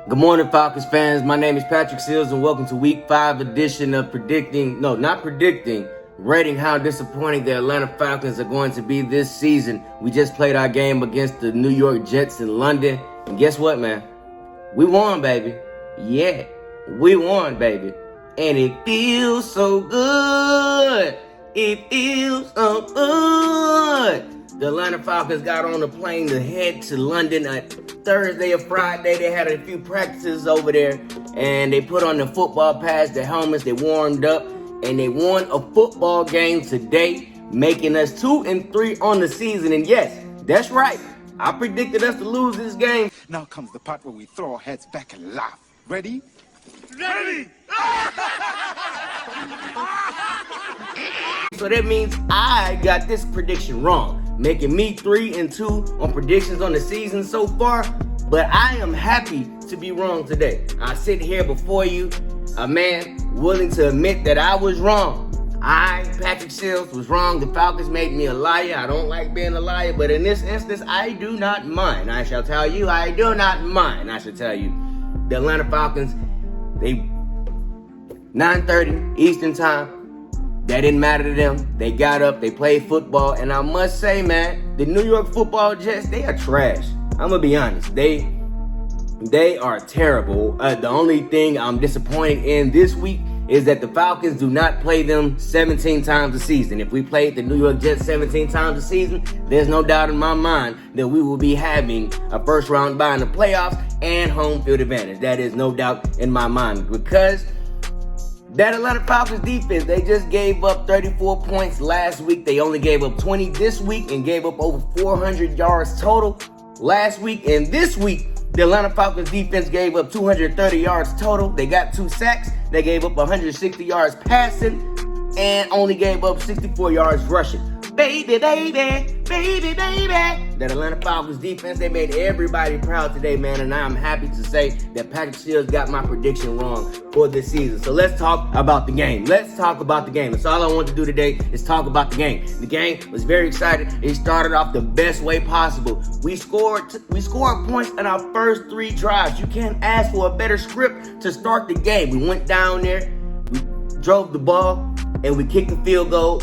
Good morning, Falcons fans. My name is Patrick Seals, and welcome to Week 5 edition of rating how disappointing the Atlanta Falcons are going to be this season. We just played our game against the New York Jets in London, and guess what, man? We won, baby. Yeah, we won, baby. And it feels so good. It feels so good. The Atlanta Falcons got on a plane to head to London Thursday or Friday. They had a few practices over there, and they put on the football pads, their helmets, they warmed up, and they won a football game today, making us 2-3 on the season. And yes, that's right, I predicted us to lose this game. Now comes the part where we throw our heads back and laugh. Ready? Ready! So that means I got this prediction wrong, making me 3-2 on predictions on the season so far. But I am happy to be wrong today. I sit here before you, a man willing to admit that I was wrong. I, Patrick Seals, was wrong. The Falcons made me a liar. I don't like being a liar, but in this instance, I do not mind. I shall tell you, I do not mind. I shall tell you, the Atlanta Falcons, they 9:30 Eastern time. That didn't matter to them. They got up, they played football, and I must say, man, the New York Football Jets, they are trash. I'm gonna be honest. They are terrible. The only thing I'm disappointed in this week is that the Falcons do not play them 17 times a season. If we played the New York Jets 17 times a season, there's no doubt in my mind that we will be having a first round bye in the playoffs and home field advantage. That is no doubt in my mind, because that Atlanta Falcons defense, they just gave up 34 points last week. They only gave up 20 this week and gave up over 400 yards total last week. And this week, the Atlanta Falcons defense gave up 230 yards total. They got 2 sacks. They gave up 160 yards passing and only gave up 64 yards rushing. Baby. That Atlanta Falcons defense, they made everybody proud today, man. And I'm happy to say that Patrick Seals got my prediction wrong for this season. So let's talk about the game. That's all I want to do today is talk about the game. The game was very exciting. It started off the best way possible. We scored points in our first 3 drives. You can't ask for a better script to start the game. We went down there, we drove the ball, and we kicked the field goal.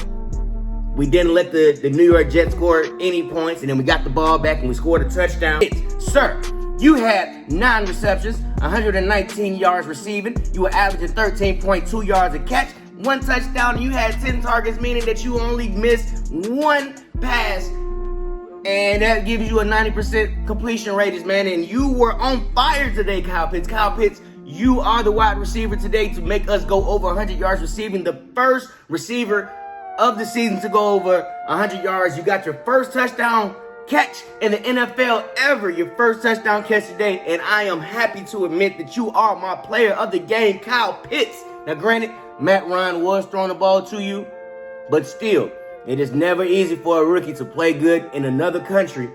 We didn't let the New York Jets score any points, and then we got the ball back and we scored a touchdown. Sir, you had 9 receptions, 119 yards receiving. You were averaging 13.2 yards a catch, 1 touchdown, and you had 10 targets, meaning that you only missed 1 pass. And that gives you a 90% completion rate, man. And you were on fire today, Kyle Pitts. Kyle Pitts, you are the wide receiver today to make us go over 100 yards receiving. The first receiver of the season to go over 100 yards. You got your first touchdown catch in the NFL ever. Your first touchdown catch today. And I am happy to admit that you are my player of the game, Kyle Pitts. Now, granted, Matt Ryan was throwing the ball to you, but still, it is never easy for a rookie to play good in another country.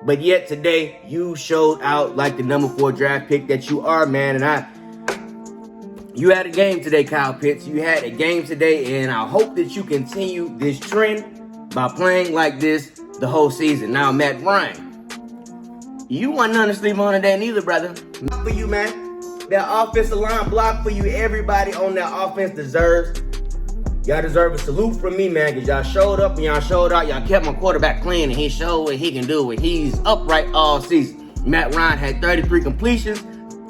But yet today, you showed out like the number 4 draft pick that you are, man. And you had a game today, Kyle Pitts. You had a game today, and I hope that you continue this trend by playing like this the whole season. Now, Matt Ryan, you want none to sleep on today neither, brother. Not for you, man. That offensive line block for you. Everybody on that offense y'all deserve a salute from me, man, because y'all showed up and y'all showed out. Y'all kept my quarterback clean, and he showed what he can do when he's upright all season. Matt Ryan had 33 completions,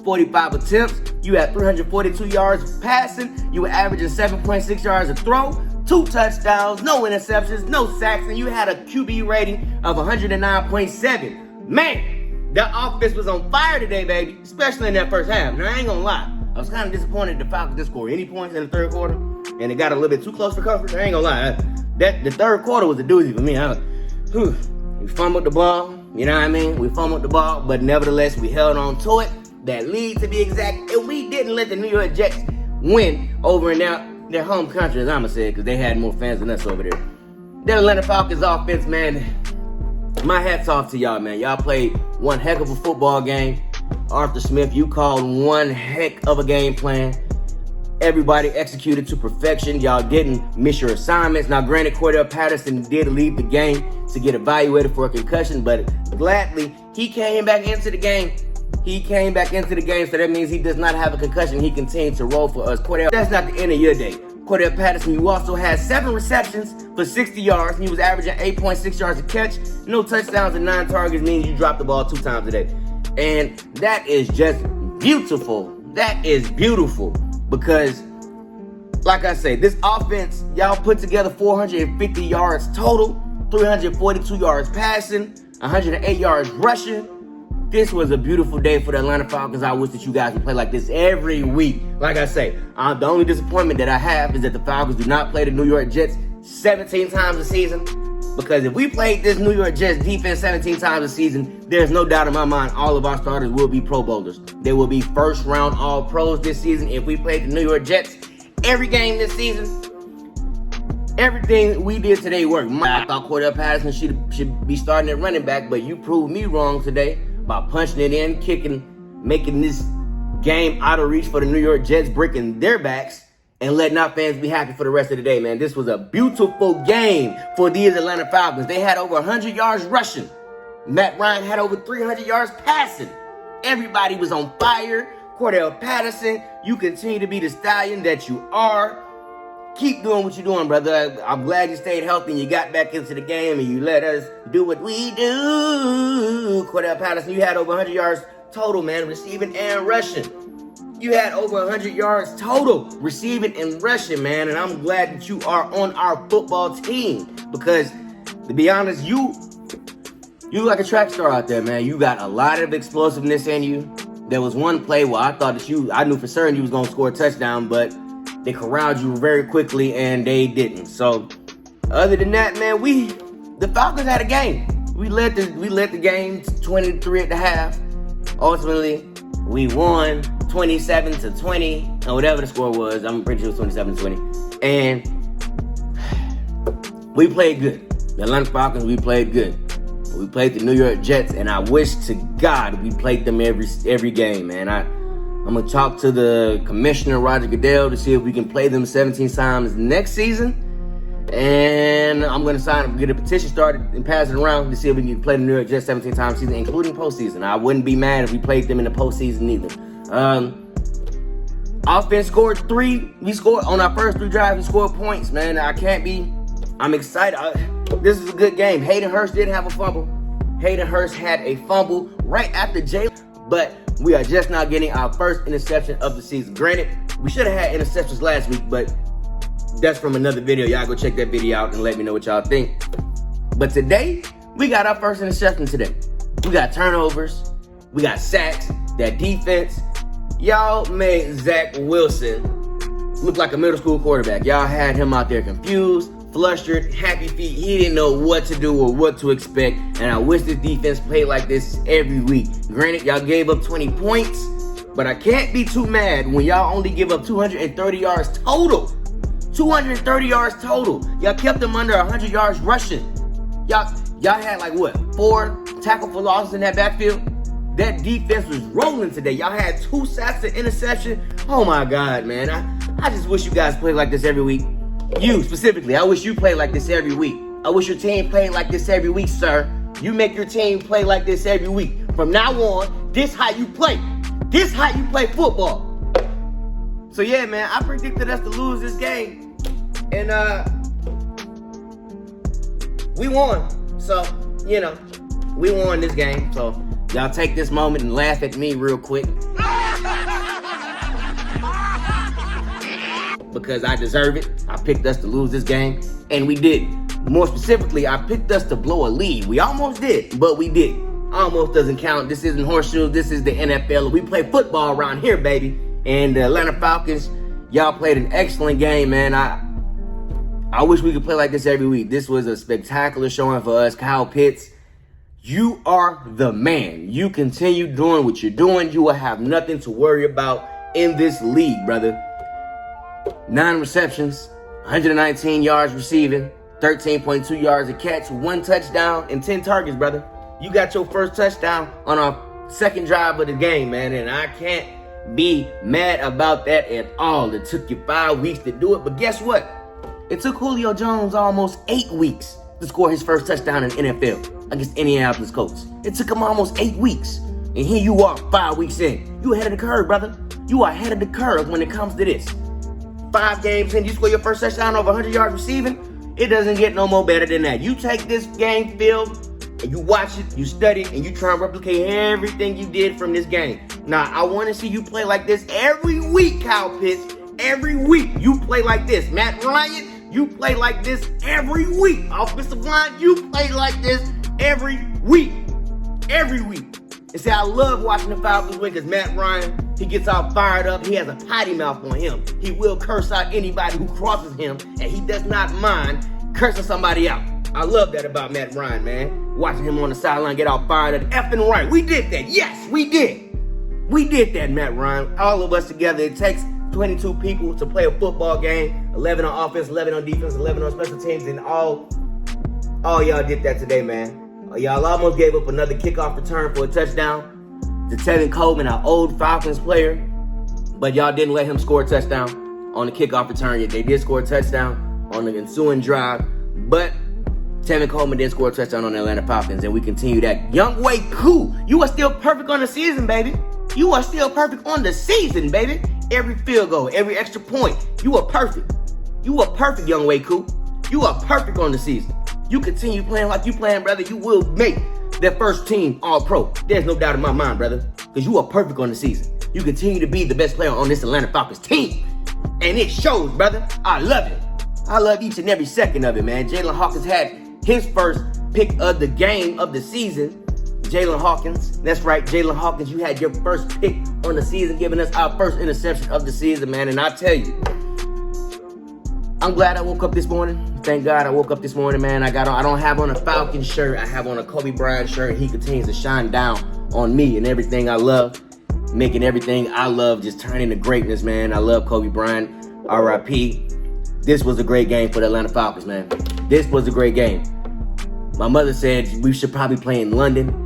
45 attempts. You had 342 yards passing. You were averaging 7.6 yards a throw, 2 touchdowns, no interceptions, no sacks, and you had a QB rating of 109.7. Man, that offense was on fire today, baby, especially in that first half. Now, I ain't gonna lie. I was kind of disappointed the Falcons didn't score any points in the third quarter, and it got a little bit too close for comfort. I ain't gonna lie. The third quarter was a doozy for me. We fumbled the ball, you know what I mean? We fumbled the ball, but nevertheless, we held on to it. That lead, to be exact, and we didn't let the New York Jets win over in their home country, as I'ma say, because they had more fans than us over there. That Atlanta Falcons offense, man, my hat's off to y'all, man. Y'all played one heck of a football game. Arthur Smith, you called one heck of a game plan. Everybody executed to perfection. Y'all didn't miss your assignments. Now, granted, Cordell Patterson did leave the game to get evaluated for a concussion, but gladly, he came back into the game He came back into the game, so that means he does not have a concussion. He continued to roll for us. Cordell, that's not the end of your day. Cordell Patterson, you also had 7 receptions for 60 yards. He was averaging 8.6 yards a catch. No touchdowns and 9 targets, means you dropped the ball 2 times a day. And that is just beautiful. That is beautiful because, like I say, this offense, y'all put together 450 yards total, 342 yards passing, 108 yards rushing. This was a beautiful day for the Atlanta Falcons. I wish that you guys would play like this every week. Like I say, the only disappointment that I have is that the Falcons do not play the New York Jets 17 times a season. Because if we played this New York Jets defense 17 times a season, there's no doubt in my mind all of our starters will be Pro Bowlers. They will be first-round All-Pros this season if we played the New York Jets every game this season. Everything we did today worked. I thought Cordell Patterson should be starting at running back, but you proved me wrong today by punching it in, kicking, making this game out of reach for the New York Jets, breaking their backs, and letting our fans be happy for the rest of the day, man. This was a beautiful game for these Atlanta Falcons. They had over 100 yards rushing. Matt Ryan had over 300 yards passing. Everybody was on fire. Cordell Patterson, you continue to be the stallion that you are. Keep doing what you're doing, brother. I'm glad you stayed healthy and you got back into the game and you let us do what we do. Cordell Patterson, you had over 100 yards total, man, receiving and rushing. You had over 100 yards total receiving and rushing, man, and I'm glad that you are on our football team because, to be honest, you like a track star out there, man. You got a lot of explosiveness in you. There was one play where I thought that I knew for certain you was going to score a touchdown, but they corralled you very quickly, and they didn't. So, other than that, man, the Falcons had a game. We led the game 23 at the half. Ultimately, we won 27-20, or whatever the score was. I'm pretty sure it was 27-20. And we played good. The Atlanta Falcons, we played good. We played the New York Jets, and I wish to God we played them every game, man. I'm going to talk to the commissioner, Roger Goodell, to see if we can play them 17 times next season. And I'm going to get a petition started and pass it around to see if we can play the New York Jets 17 times season, including postseason. I wouldn't be mad if we played them in the postseason either. Offense scored 3. We scored on our first 3 drives. We scored points, man. I'm excited. This is a good game. Hayden Hurst did have a fumble. Hayden Hurst had a fumble right after Jalen, but we are just now getting our first interception of the season. Granted, we should have had interceptions last week, but that's from another video. Y'all go check that video out and let me know what y'all think. But today, we got our first interception today. We got turnovers. We got sacks. That defense. Y'all made Zach Wilson look like a middle school quarterback. Y'all had him out there confused, flustered, happy feet. He didn't know what to do or what to expect. And I wish this defense played like this every week. Granted, y'all gave up 20 points, but I can't be too mad when y'all only give up 230 yards total. 230 yards total. Y'all kept them under 100 yards rushing. Y'all had like what? 4 tackle for losses in that backfield? That defense was rolling today. Y'all had 2 sacks and interception. Oh my God, man. I just wish you guys played like this every week. You specifically, I wish you played like this every week. I wish your team played like this every week, sir. You make your team play like this every week. From now on, this how you play. This how you play football. So yeah, man, I predicted us to lose this game. And we won. So, we won this game. So y'all take this moment and laugh at me real quick. Because I deserve it. I picked us to lose this game, and we did. More specifically, I picked us to blow a lead. We almost did, but we didn't. Almost doesn't count. This isn't horseshoes. This is the NFL. We play football around here, baby. And the Atlanta Falcons, y'all played an excellent game, man. I wish we could play like this every week. This was a spectacular showing for us. Kyle Pitts, you are the man. You continue doing what you're doing. You will have nothing to worry about in this league, brother. 9 receptions, 119 yards receiving, 13.2 yards a catch, 1 touchdown, and 10 targets, brother. You got your first touchdown on our second drive of the game, man, and I can't be mad about that at all. It took you 5 weeks to do it, but guess what? It took Julio Jones almost 8 weeks to score his first touchdown in NFL against Indianapolis Colts. It took him almost 8 weeks. And here you are 5 weeks in. You ahead of the curve, brother. You are ahead of the curve when it comes to this. 5 games in, you score your first touchdown over 100 yards receiving. It doesn't get no more better than that. You take this game film and you watch it, you study it, and you try and replicate everything you did from this game. Now, I want to see you play like this every week, Kyle Pitts. Every week, you play like this. Matt Ryan, you play like this every week. Offensive line, you play like this every week. Every week. And see, I love watching the Falcons win because Matt Ryan, he gets all fired up. He has a potty mouth on him. He will curse out anybody who crosses him, and he does not mind cursing somebody out. I love that about Matt Ryan, man. Watching him on the sideline get all fired up. Effing right. We did that. Yes, we did. We did that, Matt Ryan. All of us together. It takes 22 people to play a football game. 11 on offense, 11 on defense, 11 on special teams, and all y'all did that today, man. Y'all almost gave up another kickoff return for a touchdown to Tevin Coleman, our old Falcons player, but y'all didn't let him score a touchdown on the kickoff return yet. They did score a touchdown on the ensuing drive, but Tevin Coleman did score a touchdown on the Atlanta Falcons, and we continue that. Young Way Cool, you are still perfect on the season, baby. You are still perfect on the season, baby. Every field goal, every extra point, you are perfect. You are perfect, Young Way Cool. You are perfect on the season. You continue playing like you playing, brother, you will make that first team All-Pro. There's no doubt in my mind, brother, because you are perfect on the season. You continue to be the best player on this Atlanta Falcons team, and it shows, brother. I love it. I love each and every second of it, man. Jalen Hawkins had his first pick of the game of the season. Jalen Hawkins, that's right, Jalen Hawkins, you had your first pick on the season, giving us our first interception of the season, man. And I tell you, I'm glad I woke up this morning. Thank God I woke up this morning, man. I don't have on a Falcons shirt. I have on a Kobe Bryant shirt. He continues to shine down on me and everything I love, making everything I love just turn into greatness, man. I love Kobe Bryant. R.I.P. This was a great game for the Atlanta Falcons, man. This was a great game. My mother said we should probably play in London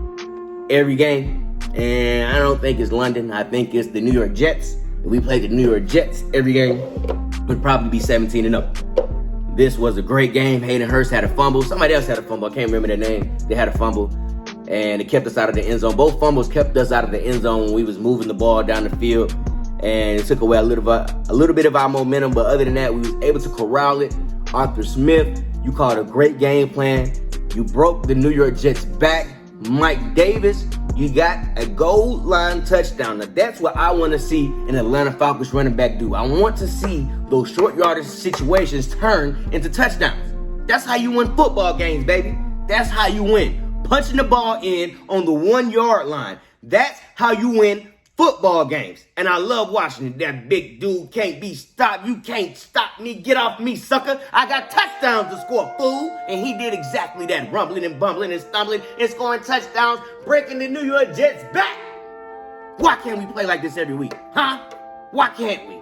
every game, and I don't think it's London. I think it's the New York Jets. If we played the New York Jets every game, would probably be 17-0. This was a great game. Hayden Hurst had a fumble. Somebody else had a fumble. I can't remember their name. They had a fumble, and it kept us out of the end zone. Both fumbles kept us out of the end zone when we was moving the ball down the field, and it took away a little bit of our momentum. But other than that, we was able to corral it. Arthur Smith, you called a great game plan. You broke the New York Jets back. Mike Davis, you got a goal line touchdown. Now, that's what I want to see an Atlanta Falcons running back do. I want to see those short yardage situations turn into touchdowns. That's how you win football games, baby. That's how you win. Punching the ball in on the 1 yard line. That's how you win football games. And I love watching it. That big dude can't be stopped. You can't stop me. Get off me, sucker. I got touchdowns to score, fool. And he did exactly that. Rumbling and bumbling and stumbling and scoring touchdowns, breaking the New York Jets back. Why can't we play like this every week? Huh? Why can't we?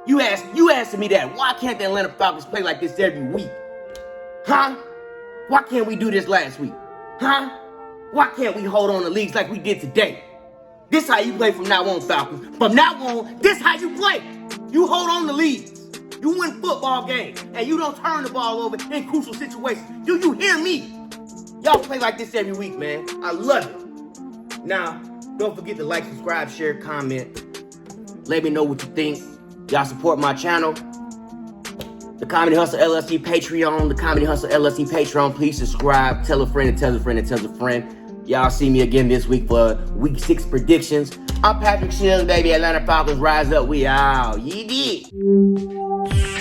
You asking me that. Why can't the Atlanta Falcons play like this every week? Huh? Why can't we do this last week? Huh? Why can't we hold on to leads like we did today? This how you play from now on, Falcons. From now on, this how you play. You hold on to leads. You win football games, and you don't turn the ball over in crucial situations. Do you hear me? Y'all play like this every week, man. I love it. Now, don't forget to like, subscribe, share, comment. Let me know what you think. Y'all support my channel. The Comedy Hustle LLC Patreon. The Comedy Hustle LLC Patreon. Please subscribe. Tell a friend and tells a friend and tells a friend. Y'all see me again this week for Week 6 predictions. I'm Patrick Shields, baby. Atlanta Falcons rise up. We out. Ye did.